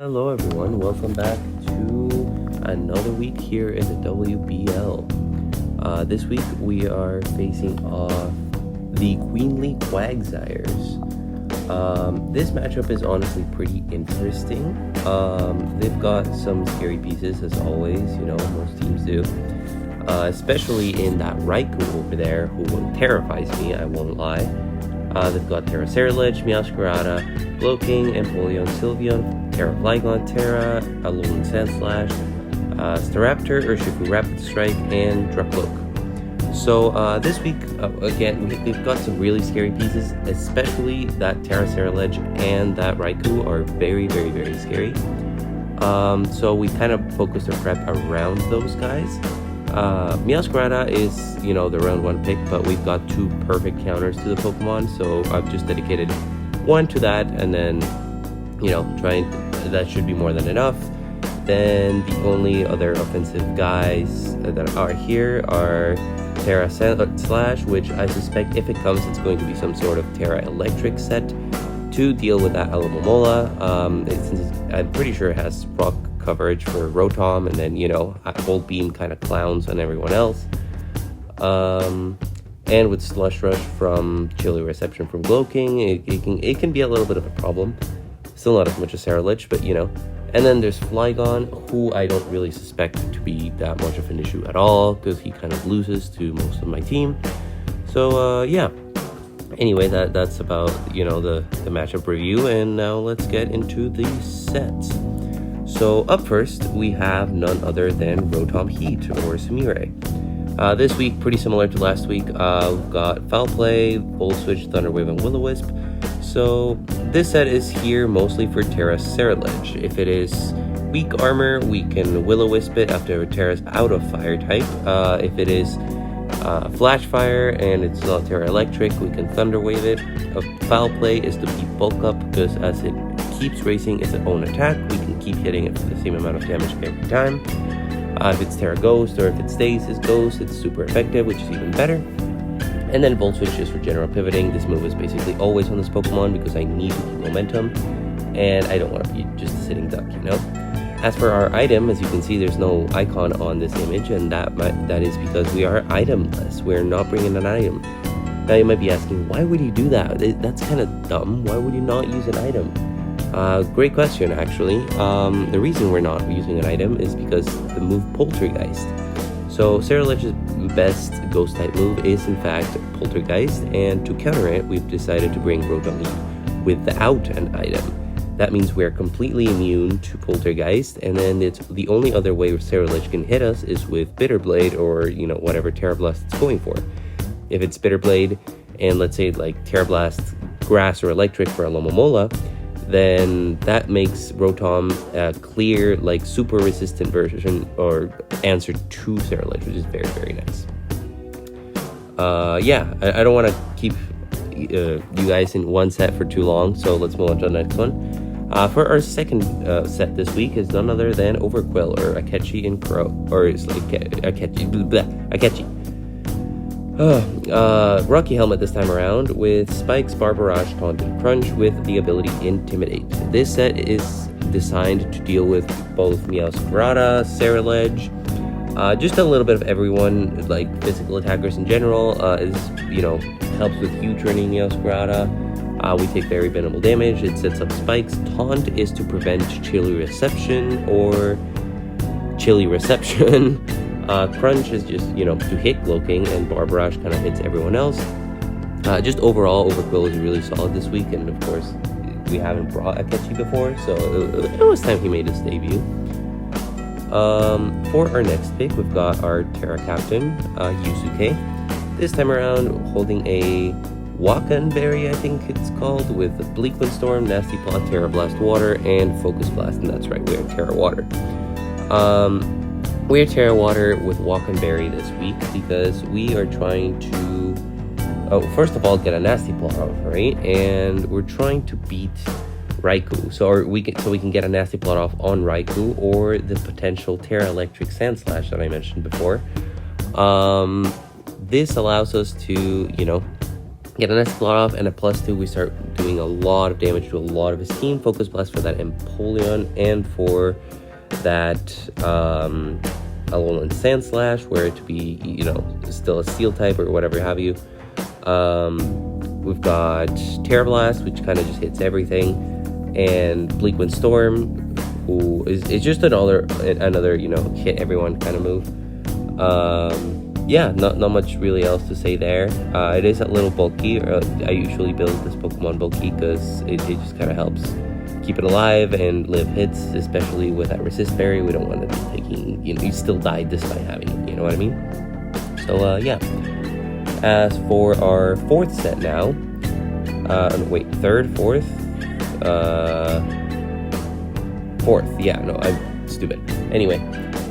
Hello everyone, welcome back to another week here in the WBL. This week we are facing off the Queenly Quagsires. This matchup is honestly pretty interesting. They've got some scary pieces as always, most teams do. Especially in that Raikou over there, who terrifies me, I won't lie. They've got Terra Ceruledge, Meowscarada, Bloking, Empoleon, Sylveon, Terra Flygon, Terra, Alolan Sandslash, Staraptor, Urshifu Rapid Strike, and Druploak. So this week, again, we've got some really scary pieces, especially that Terra Ceruledge and that Raikou are very, very, very scary. So we kind of focused our prep around those guys. Meowscarada is, the round 1 pick, but we've got 2 perfect counters to the Pokemon, so I've just dedicated 1 to that, and then, that should be more than enough. Then the only other offensive guys that are here are Terra Slash, which I suspect if it comes, it's going to be some sort of Terra Electric set to deal with that Alomomola. I'm pretty sure it has rock coverage for Rotom, and then Volt Beam kind of clowns on everyone else, and with Slush Rush from Chilly Reception from Gloking, it can be a little bit of a problem. Still not as much as Ceruledge, but and then there's Flygon, who I don't really suspect to be that much of an issue at all, because he kind of loses to most of my team. So yeah, anyway, that's about the matchup review, and now let's get into the sets. So up first, we have none other than Rotom Heat, or Samire. This week, pretty similar to last week, we've got Foul Play, Volt Switch, Thunder Wave, and Will-O-Wisp. So this set is here mostly for Terra Ceruledge. If it is weak armor, we can Will-O-Wisp it after Terra's out of fire type. If it is Flash Fire and it's not Terra Electric, we can Thunder Wave it. A Foul Play is to be bulk up, because as it keeps racing its own attack, we can keep hitting it for the same amount of damage every time. If it's Terra Ghost, or if it stays as Ghost, it's super effective, which is even better. And then Volt Switch is for general pivoting. This move is basically always on this Pokemon because I need to keep momentum, and I don't want to be just a sitting duck, As for our item, as you can see, there's no icon on this image, and that is because we are itemless. We're not bringing an item. Now you might be asking, why would you do that? That's kind of dumb. Why would you not use an item? Great question, actually. The reason we're not using an item is because the move Poltergeist. So Ceruledge's best ghost type move is in fact Poltergeist, and to counter it, we've decided to bring Rotom Heat without an item. That means we're completely immune to Poltergeist, and then it's the only other way Ceruledge can hit us is with Bitter Blade, or whatever Terra Blast it's going for. If it's Bitter Blade, and let's say like Terra Blast, Grass, or Electric for Alomomola, then that makes Rotom a clear, super resistant version or answer to Ceruledge, which is very, very nice. Yeah, I don't want to keep you guys in one set for too long, so let's move on to the next one. For our second set this week is none other than Overquill, or Akechi in Crow, or it's like Akechi. Rocky Helmet this time around with Spikes, Barbarage, Taunt, and Crunch with the ability Intimidate. This set is designed to deal with both Meowscarada, Ceruledge, just a little bit of everyone, like physical attackers in general. Helps with you turning Meowscarada. We take very minimal damage. It sets up Spikes. Taunt is to prevent Chilly Reception. Crunch is just, to hit Gloking, and Barbarage kind of hits everyone else. Just overall, Overquill is really solid this week, and of course, we haven't brought Akechi before, so it was time he made his debut. For our next pick, we've got our Terra Captain, Yusuke. This time around, holding a Wakanberry, I think it's called, with Bleak Windstorm, Nasty Plot, Terra Blast Water, and Focus Blast, and that's right, we're Terra Water. We're Terra Water with Wakanberry this week because we are trying to, first of all, get a Nasty Plot off, right? And we're trying to beat Raikou, so we can get a Nasty Plot off on Raikou, or the potential Terra Electric Sandslash that I mentioned before. This allows us to, Get an Escalade off, and a +2, we start doing a lot of damage to a lot of his team. Focus Blast for that Empoleon and for that Alolan Sand Slash, where it to be, you know, still a Steel type or whatever have you. We've got Terra Blast, which kind of just hits everything, and Bleak Wind Storm, who is just another you know, hit everyone kind of move. Yeah, not much really else to say there. It is a little bulky. I usually build this Pokemon bulky because it just kind of helps keep it alive and live hits, especially with that Resist Berry. We don't want to be taking, you know, you still died despite having it, you know what I mean? So, yeah. As for our 4th set now, wait, 3rd, 4th? 4th, yeah, no, I'm stupid. Anyway,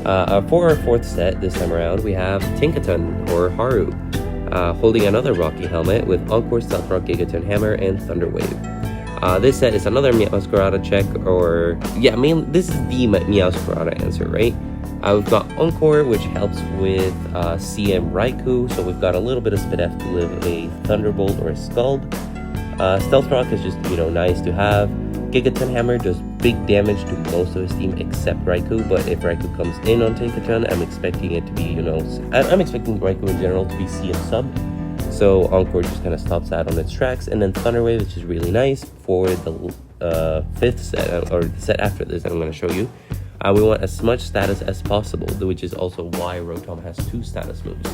for our 4th set this time around, we have Tinkaton, or Haru, holding another Rocky Helmet with Encore, Stealth Rock, Gigaton Hammer, and Thunder Wave. This set is another Meowscarada check, or, yeah, I mean, this is the Meowscarada answer, right? We've got Encore, which helps with CM Raikou, so we've got a little bit of Spidef to live a Thunderbolt or a Scald. Stealth Rock is just, you know, nice to have. Gigaton Hammer does big damage to most of his team except Raikou, but if Raikou comes in on Tinkaton, I'm expecting it to be, you know, I'm expecting Raikou in general to be CM sub, so Encore just kind of stops that on its tracks. And then Thunder Wave, which is really nice for the 5th set, or the set after this that I'm going to show you. We want as much status as possible, which is also why Rotom has 2 status moves.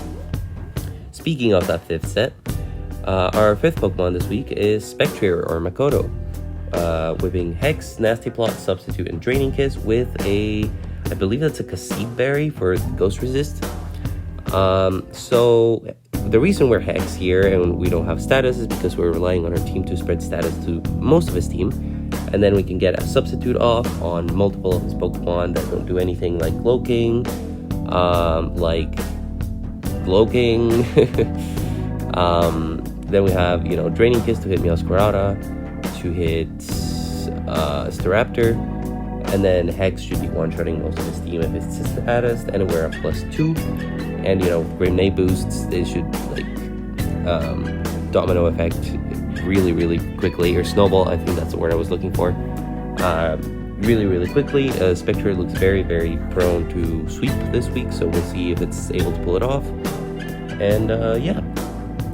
Speaking of that 5th set, our 5th Pokemon this week is Spectrier, or Makoto, whipping Hex, Nasty Plot, Substitute, and Draining Kiss with I believe that's a Cassib Berry for Ghost Resist. So the reason we're Hex here and we don't have status is because we're relying on our team to spread status to most of his team, and then we can get a Substitute off on multiple of his Pokemon that don't do anything, like Cloaking, then we have, you know, Draining Kiss to hit Meowscarada, to hit Staraptor, and then Hex should be one-shotting most of his team if it's status, and we're a +2, and, you know, Grenade boosts, they should, like, domino effect really quickly, or snowball, I think that's the word I was looking for, really quickly. Spectre looks very prone to sweep this week, so we'll see if it's able to pull it off. And yeah,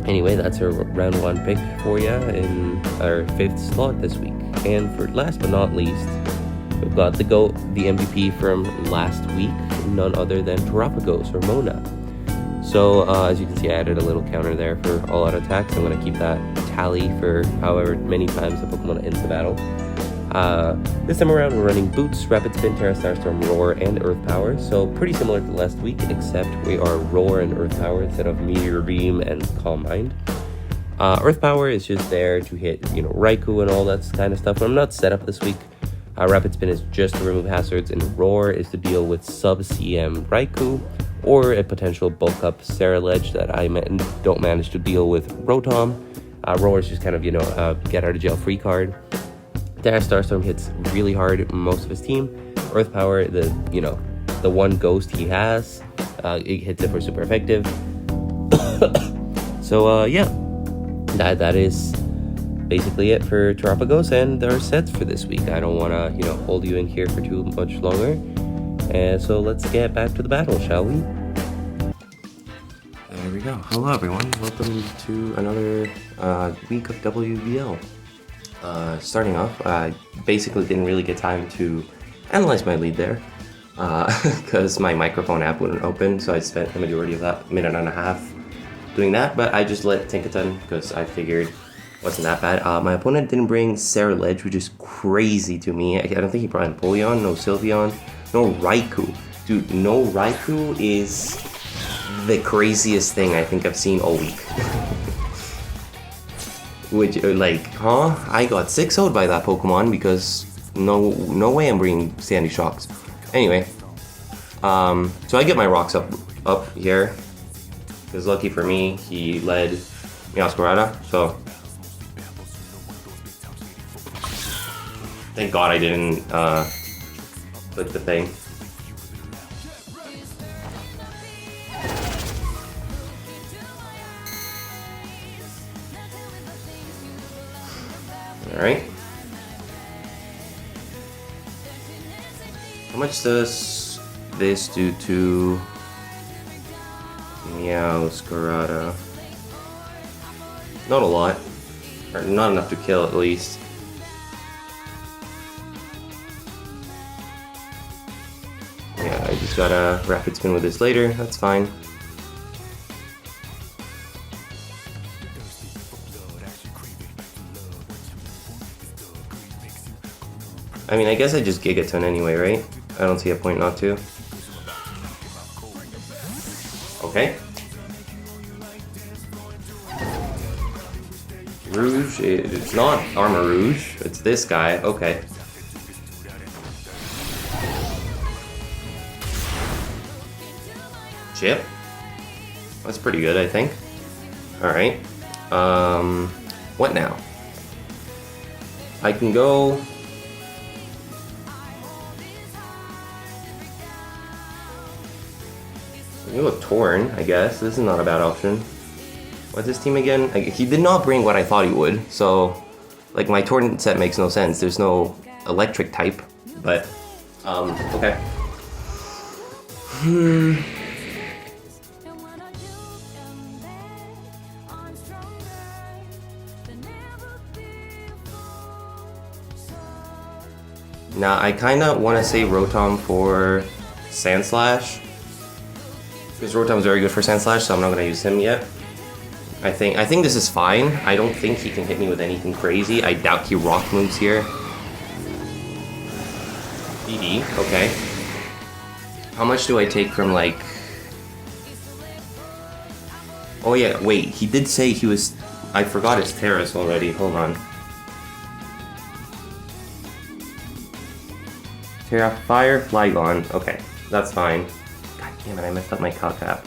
anyway, that's our round 1 pick for you in our 5th slot this week. And for last but not least, we've got the MVP from last week, none other than Terapagos, or Mona. So as you can see, I added a little counter there for all-out attacks. I'm going to keep that tally for however many times the Pokemon ends the battle. This time around, we're running Boots, Rapid Spin, Terra, Starstorm, Roar, and Earth Power. So pretty similar to last week, except we are Roar and Earth Power instead of Meteor Beam and Calm Mind. Earth Power is just there to hit, you know, Raikou and all that kind of stuff. I'm not set up this week. Rapid Spin is just to remove hazards, and Roar is to deal with sub-CM Raikou, or a potential bulk up Ceruledge that I don't manage to deal with Rotom. Roar is just kind of, you know, get out of jail free card. Terra Starstorm hits really hard most of his team. Earth Power, the one ghost he has, it hits it for super effective. So yeah, that is basically it for Terapagos and our sets for this week. I don't want to, you know, hold you in here for too much longer. And so let's get back to the battle, shall we? There we go. Hello everyone, welcome to another week of WBL. Starting off, I basically didn't really get time to analyze my lead there because my microphone app wouldn't open, so I spent the majority of that minute and a half doing that, but I just let Tinkaton because I figured it wasn't that bad. My opponent didn't bring Ceruledge, which is crazy to me. I don't think he brought Empoleon, no Sylveon, no Raikou. Dude, no Raikou is the craziest thing I think I've seen all week. Which, like, huh? I got 6-0'd by that Pokemon because no way I'm bringing Sandy Shocks. Anyway, so I get my rocks up here. Because lucky for me, he led Meowscarada, so thank God I didn't click the thing. Alright. How much does this do to Meowscarada? Not a lot. Or not enough to kill, at least. Yeah, I just gotta rapid spin with this later. That's fine. I mean, I guess I just Gigaton anyway, right? I don't see a point not to. Okay. Rouge, it's not Armor Rouge, it's this guy, okay. Chip? That's pretty good, I think. Alright. What now? I can go... You look torn, I guess. This is not a bad option. What's his team again? He did not bring what I thought he would, so like my torn set makes no sense. There's no electric type, but okay. Now I kinda wanna say Rotom for Sandslash. Because Rotom's very good for Sandslash, so I'm not gonna use him yet. I think this is fine. I don't think he can hit me with anything crazy. I doubt he rock moves here. DD, okay. How much do I take from like... Oh yeah, wait, he did say he was... I forgot his Terrace already, hold on. Terra, Fire, Flygon, okay, that's fine. God damn it, I messed up my cow cap.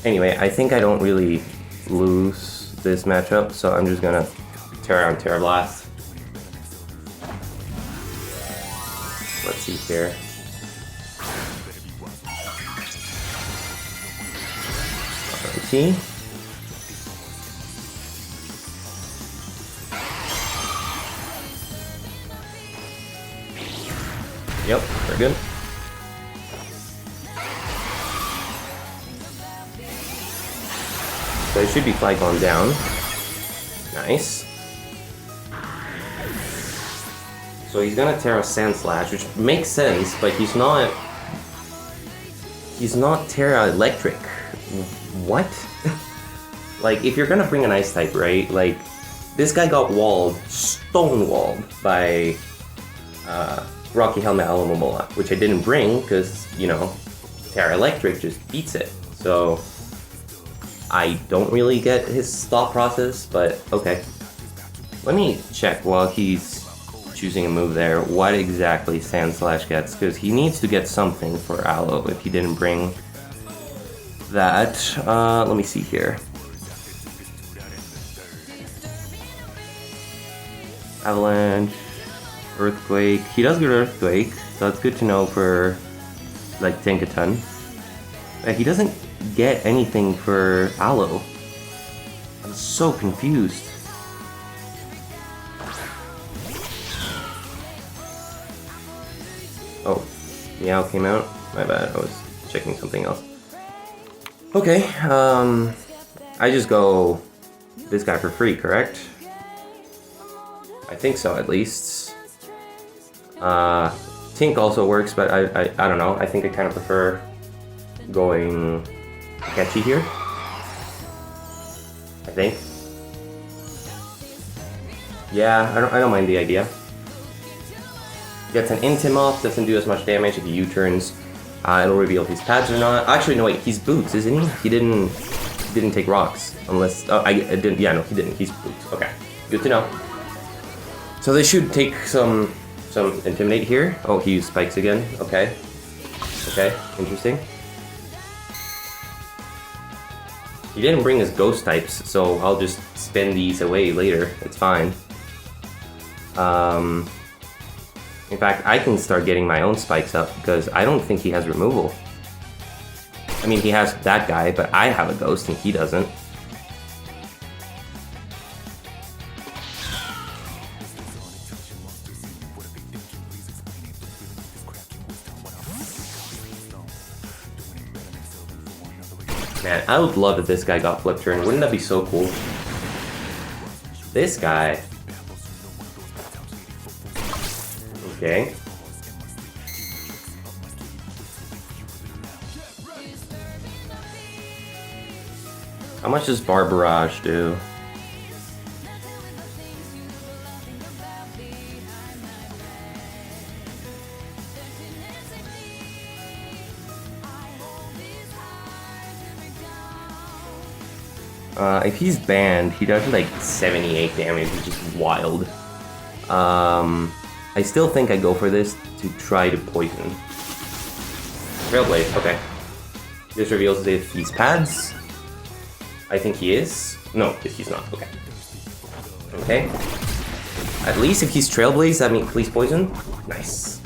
Anyway, I think I don't really lose this matchup, so I'm just gonna Terra on Terra Blast. Let's see here. Alrighty. Yep, very good. So it should be Flygon down. Nice. So he's gonna Terra Sandslash, which makes sense, but he's not Terra Electric. What? Like, if you're gonna bring an Ice type, right? Like, this guy got walled, stone-walled by Rocky Helmet Alomomola, which I didn't bring because, you know, Terra Electric just beats it. So I don't really get his thought process, but okay. Let me check while he's choosing a move there what exactly Sandslash gets, because he needs to get something for Aloe if he didn't bring that. Let me see here. Avalanche, Earthquake. He does get Earthquake, so that's good to know for like Tinkaton. He doesn't get anything for Aloe. I'm so confused. Oh, Meow came out. My bad, I was checking something else. Okay, I just go this guy for free, correct? I think so, at least. Tink also works, but I don't know. I think I kind of prefer going catchy here. I think. Yeah, I don't mind the idea. Gets an Intimoth, doesn't do as much damage if he U-turns. It'll reveal if he's pads or not. Actually, no wait, he's boots, isn't he? He didn't take rocks unless. Oh, I didn't. Yeah, no, he didn't. He's boots. Okay, good to know. So they should take some intimidate here. Oh, he used spikes again. Okay. Okay, interesting. He didn't bring his ghost types, so I'll just spin these away later. It's fine. In fact, I can start getting my own spikes up because I don't think he has removal. I mean, he has that guy, but I have a ghost and he doesn't. Man, I would love if this guy got flip turn. Wouldn't that be so cool? This guy. Okay. How much does Bar Barrage do? If he's banned, he does like 78 damage, which is wild. I still think I go for this to try to poison. Trailblade, okay. This reveals if he's pads. I think he is. No, if he's not, okay. Okay. At least if he's Trailblaze, that means please poison. Nice.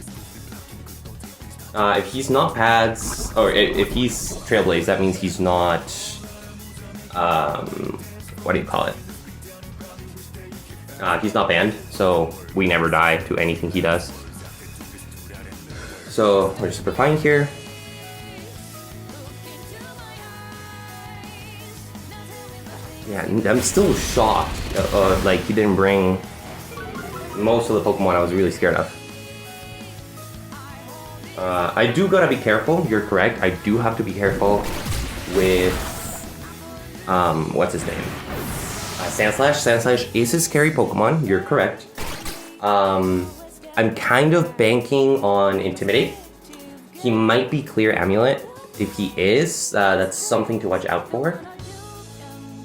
If he's not pads, or if he's Trailblaze, that means he's not... what do you call it? He's not banned, so we never die to anything he does. So we're super fine here. Yeah, I'm still shocked. Like he didn't bring most of the Pokemon I was really scared of. I do gotta be careful. You're correct. I do have to be careful with what's his name? Sandslash. Sandslash is a scary Pokemon. You're correct. I'm kind of banking on Intimidate. He might be Clear Amulet. If he is, that's something to watch out for.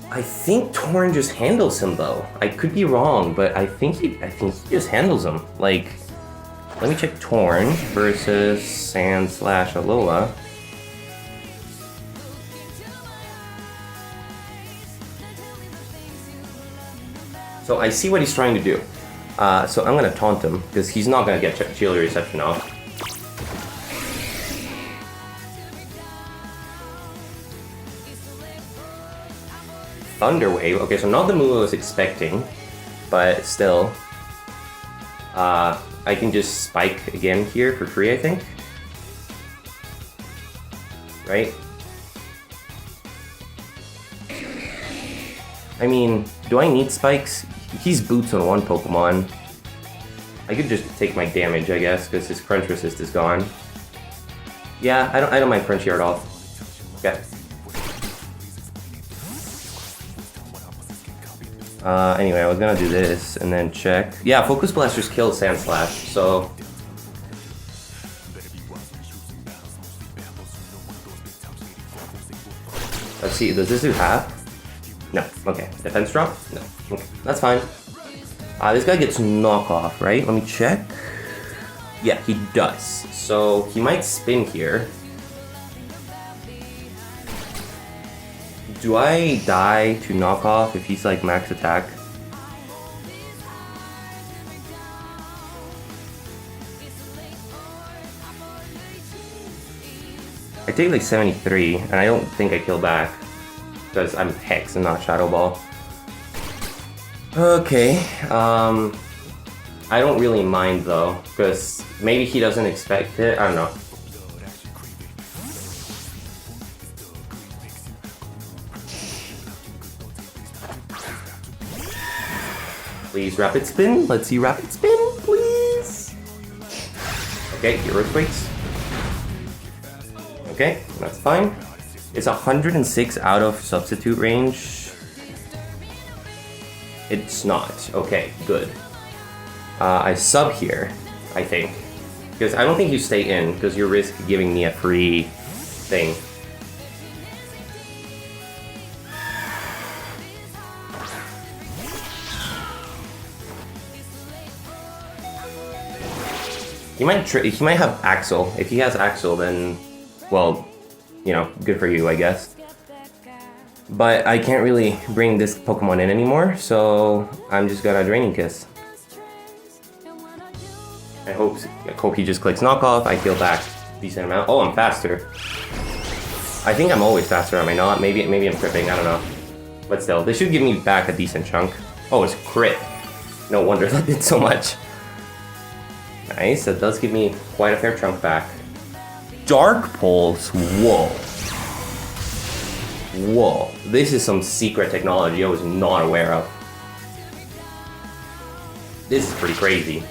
I think Torn just handles him though. I could be wrong, but I think he just handles him. Like, let me check Torn versus Sandslash Alola. So I see what he's trying to do. So I'm gonna taunt him because he's not gonna get Chilly Reception off. Thunder Wave. Okay, so not the move I was expecting, but still. I can just spike again here for free, I think. Right? I mean, do I need spikes? He's boots on one Pokemon. I could just take my damage, I guess, because his crunch resist is gone. Yeah, I don't mind crunch here at all. Okay. Anyway, I was gonna do this and then check. Yeah, Focus Blast just killed Sandslash, so... Let's see, does this do half? No, okay. Defense drop? No, okay, that's fine. This guy gets knockoff, right? Let me check. Yeah, he does. So, he might spin here. Do I die to knockoff if he's like max attack? I take like 73, and I don't think I kill back. Because I'm Hex and not Shadow Ball. Okay, I don't really mind though, because maybe he doesn't expect it, I don't know. Please Rapid Spin, let's see Rapid Spin, please! Okay, your Earthquakes. Okay, that's fine. It's 106 out of substitute range. It's not. Okay, good. I sub here, I think. Because I don't think you stay in, because you risk giving me a free thing. He might have Axel. If he has Axel, then, well, you know, good for you, I guess. But I can't really bring this Pokemon in anymore, so I'm just gonna Draining Kiss. hope he just clicks knockoff. I heal back decent amount. Oh, I'm faster. I think I'm always faster, am I not? Maybe I'm tripping, I don't know. But still, this should give me back a decent chunk. Oh, it's crit. No wonder that did so much. Nice, that does give me quite a fair chunk back. Dark Pulse, whoa. Whoa, this is some secret technology I was not aware of. This is pretty crazy.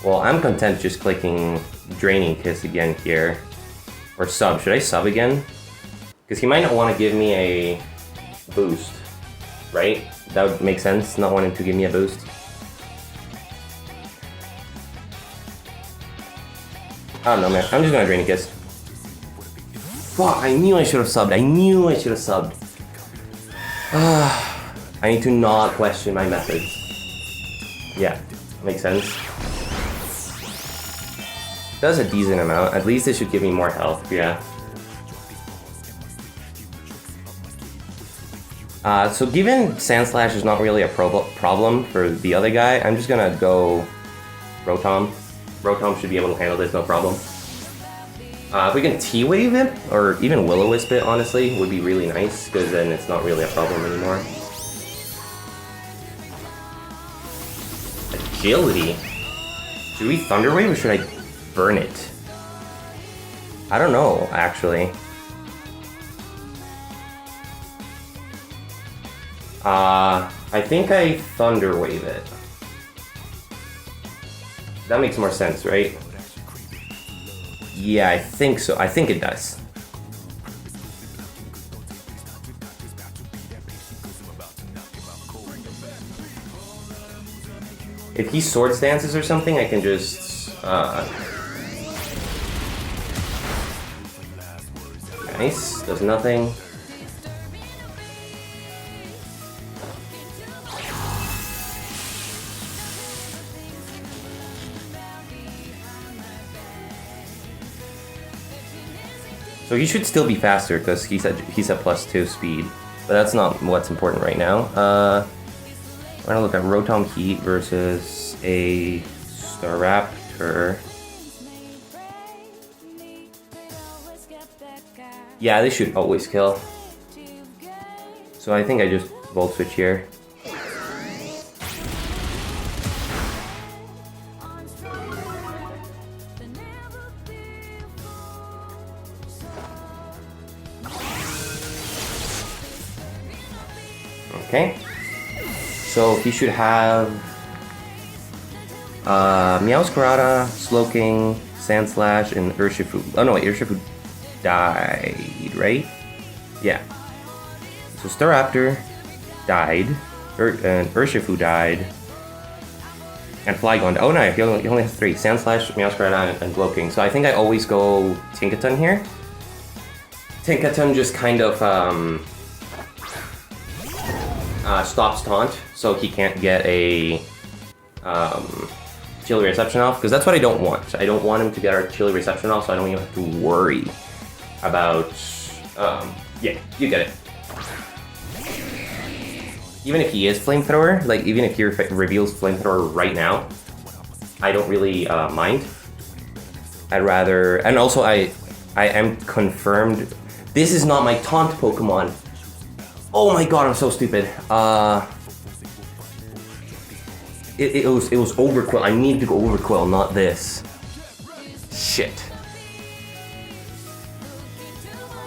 Well, I'm content just clicking Draining Kiss again here. Or sub. Should I sub again? Because he might not want to give me a boost. Right? That would make sense, not wanting to give me a boost. I don't know, man. I'm just gonna Draining Kiss. Fuck, I knew I should have subbed. I knew I should have subbed. I need to not question my methods. Yeah, makes sense. Does a decent amount. At least it should give me more health, yeah. So given Sand Slash is not really a problem for the other guy, I'm just gonna go Rotom. Rotom should be able to handle this, no problem. If we can T-Wave him, or even Will-O-Wisp it, honestly, would be really nice, because then it's not really a problem anymore. Agility? Should we Thunder Wave or should I burn it? I don't know, actually. I think I Thunder Wave it. That makes more sense, right? Yeah, I think so. I think it does. If he Sword Stances or something, I can just... Nice, does nothing. So he should still be faster because he's at +2 speed, but that's not what's important right now. We're gonna look at Rotom Heat versus a Staraptor. Yeah, this should always kill. So I think I just Volt Switch here. Okay, so he should have Meowscarada, Slowking, Sand Slash, and Urshifu. Oh no, wait, Urshifu died, right? Yeah. So Staraptor died, and Urshifu died, and Flygon. Oh no, he only has 3: Sand Slash, Meowscarada, and Slowking. So I think I always go Tinkaton here. Tinkaton just kind of stops taunt, so he can't get a chilly reception off, because that's what I don't want. I don't want him to get our chilly reception off, so I don't even have to worry about, yeah, you get it. Even if he is Flamethrower, like even if he reveals Flamethrower right now, I don't really mind. I'd rather, and also I am confirmed, this is not my taunt Pokemon. Oh my god, I'm so stupid. It was Overquill. I need to go Overquill, not this. Shit.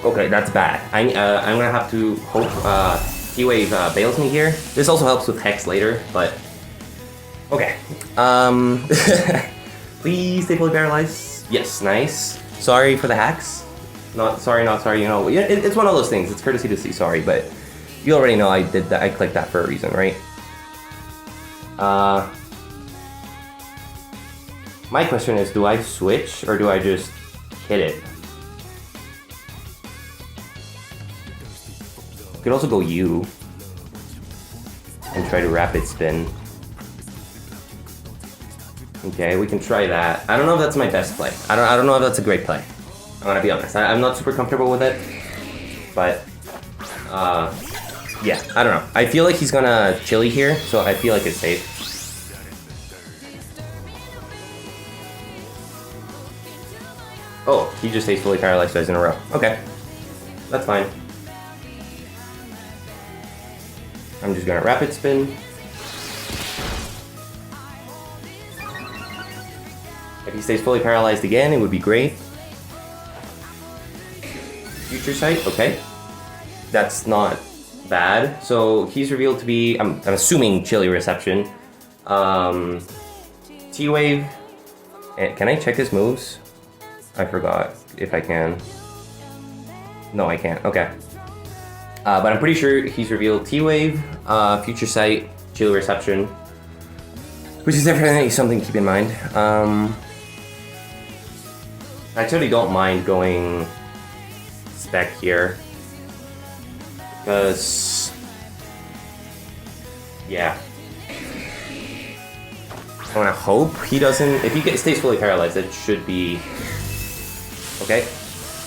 Okay, that's bad. I'm gonna have to hope T-Wave bails me here. This also helps with Hex later, but okay. Please stay fully paralyzed. Yes, nice. Sorry for the hacks. Not sorry. You know, it's one of those things. It's courtesy to say sorry, but. You already know I did that. I clicked that for a reason, right? My question is, do I switch or do I just hit it? Could also go U and try to Rapid Spin. Okay, we can try that. I don't know if that's my best play. I don't know if that's a great play. I'm gonna be honest. I'm not super comfortable with it. But, yeah, I don't know. I feel like he's gonna chili here, so I feel like it's safe. Oh, he just stays fully paralyzed twice in a row. Okay, that's fine. I'm just gonna rapid spin. If he stays fully paralyzed again, it would be great. Future Sight, okay. That's not bad. So he's revealed to be, I'm assuming Chili Reception. T-Wave. Can I check his moves? I forgot if I can. No, I can't. Okay. But I'm pretty sure he's revealed T-Wave, Future Sight, Chili Reception, which is definitely something to keep in mind. I actually don't mind going spec here, because, yeah. I wanna hope he doesn't, if he stays fully paralyzed, it should be, okay.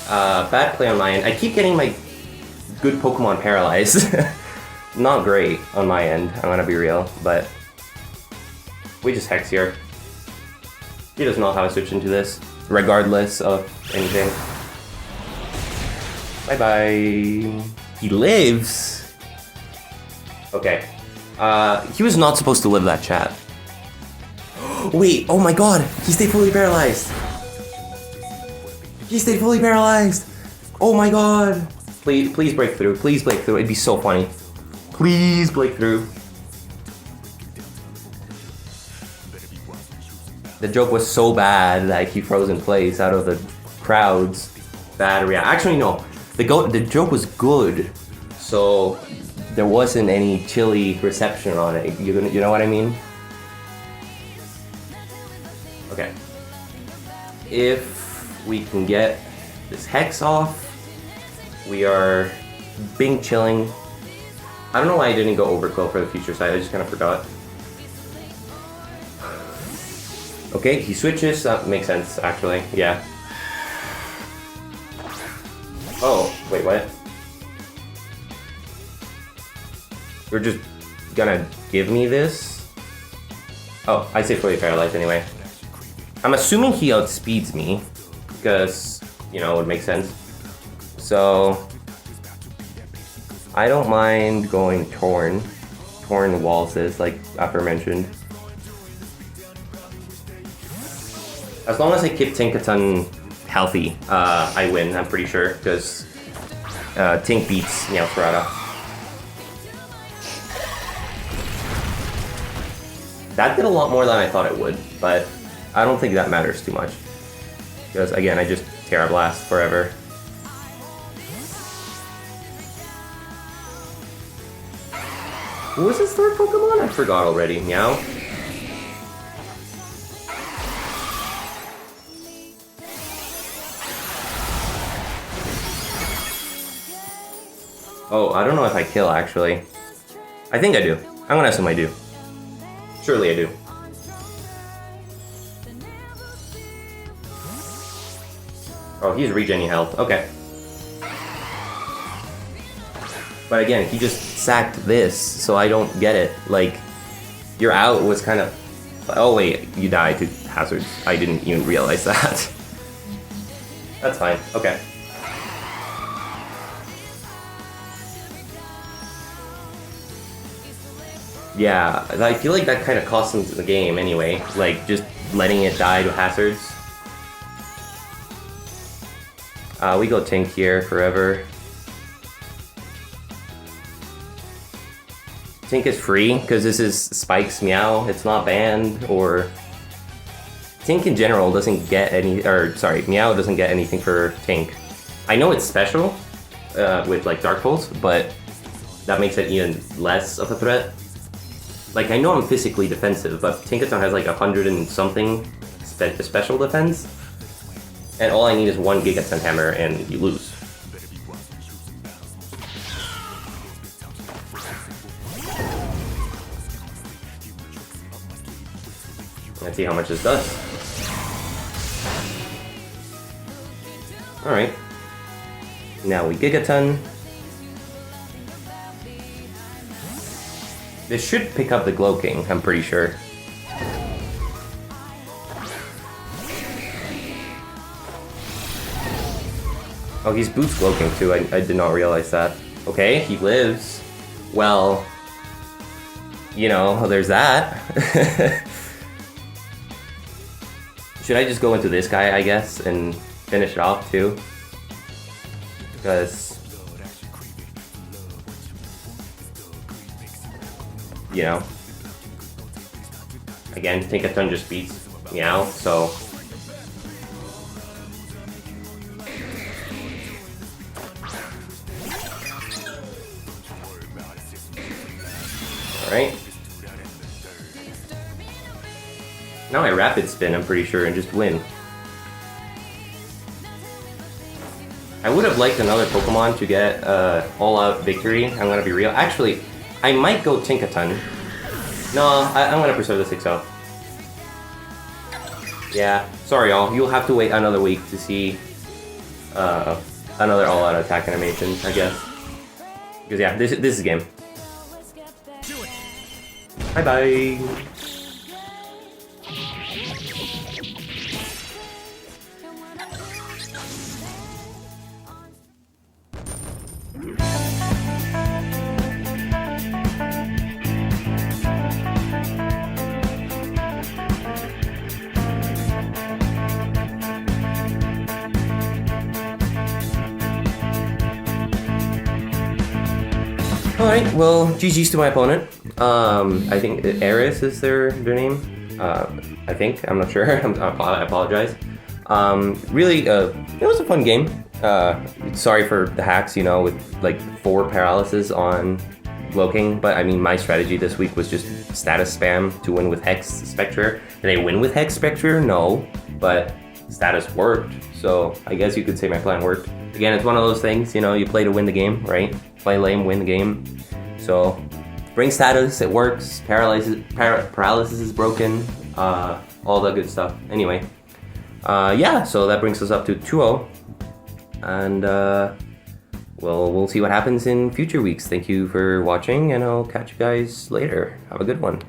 Bad play on my end. I keep getting my good Pokemon paralyzed. Not great on my end, I'm gonna be real, but we just Hex here. He does not have a switch into this, regardless of anything. Bye-bye. He lives? Okay. He was not supposed to live that, chat. Wait, oh my god, he stayed fully paralyzed. He stayed fully paralyzed. Oh my god. Please break through. Please break through. It'd be so funny. Please break through. The joke was so bad that he froze in place out of the crowd's bad reaction. Actually, no. The joke was good, so there wasn't any chilly reception on it. You know what I mean? Okay. If we can get this Hex off, we are Bing chilling. I don't know why I didn't go Overquill for the Future Sight. I just kind of forgot. Okay, he switches. That makes sense, actually. Yeah. Oh, wait, what? You're just gonna give me this? Oh, I say fully paralyzed anyway. I'm assuming he outspeeds me, because, you know, it would make sense. So, I don't mind going Torn. Torn Waltzes, like aforementioned. As long as I keep Tinkaton healthy, I win, I'm pretty sure, because Tink beats Meowscarada. That did a lot more than I thought it would, but I don't think that matters too much. Because, again, I just Terra Blast forever. Who was his third Pokemon? I forgot already. Meow? Oh, I don't know if I kill, actually. I think I do. I'm gonna assume I do. Surely I do. Oh, he's regening health. Okay. But again, he just sacked this, so I don't get it. Like, your out was kind of... Oh wait, you died to hazards. I didn't even realize that. That's fine. Okay. Yeah, I feel like that kind of costs him the game anyway. Like, just letting it die to hazards. We go Tink here forever. Tink is free, because this is Spike's Meow. It's not banned, or... Tink in general doesn't get any... Or, sorry, Meow doesn't get anything for Tink. I know it's special, with, like, Dark Pulse, but that makes it even less of a threat. Like, I know I'm physically defensive, but Tinkaton has like 100 and something special defense. And all I need is one Gigaton Hammer and you lose. Let's see how much this does. Alright. Now we Gigaton. This should pick up the Glow King, I'm pretty sure. Oh, he's boots Glow King too, I did not realize that. Okay, he lives. Well, you know, there's that. Should I just go into this guy, I guess, and finish it off too? Because, you know, again, Tinkaton just beats Meow, so. Alright. Now I rapid spin, I'm pretty sure, and just win. I would have liked another Pokemon to get all-out victory, I'm gonna be real. Actually, I might go Tinkaton. No, I'm gonna preserve the 6-0. Yeah, sorry y'all, you'll have to wait another week to see another all-out attack animation, I guess. Because yeah, this is a game. Bye-bye! Alright, well, GG's to my opponent. I think Eris is their name. I think, I'm not sure. I apologize. Really, it was a fun game. Sorry for the hacks, you know, with like 4 paralysis on Glow-King, but I mean, my strategy this week was just status spam to win with Hex Spectre. Did I win with Hex Spectre? No, but status worked, so I guess you could say my plan worked. Again, it's one of those things, you know, you play to win the game, right? Play lame, win the game. So, bring status, it works, paralysis is broken, all that good stuff. Anyway, yeah, so that brings us up to 2-0. And we'll see what happens in future weeks. Thank you for watching, and I'll catch you guys later. Have a good one.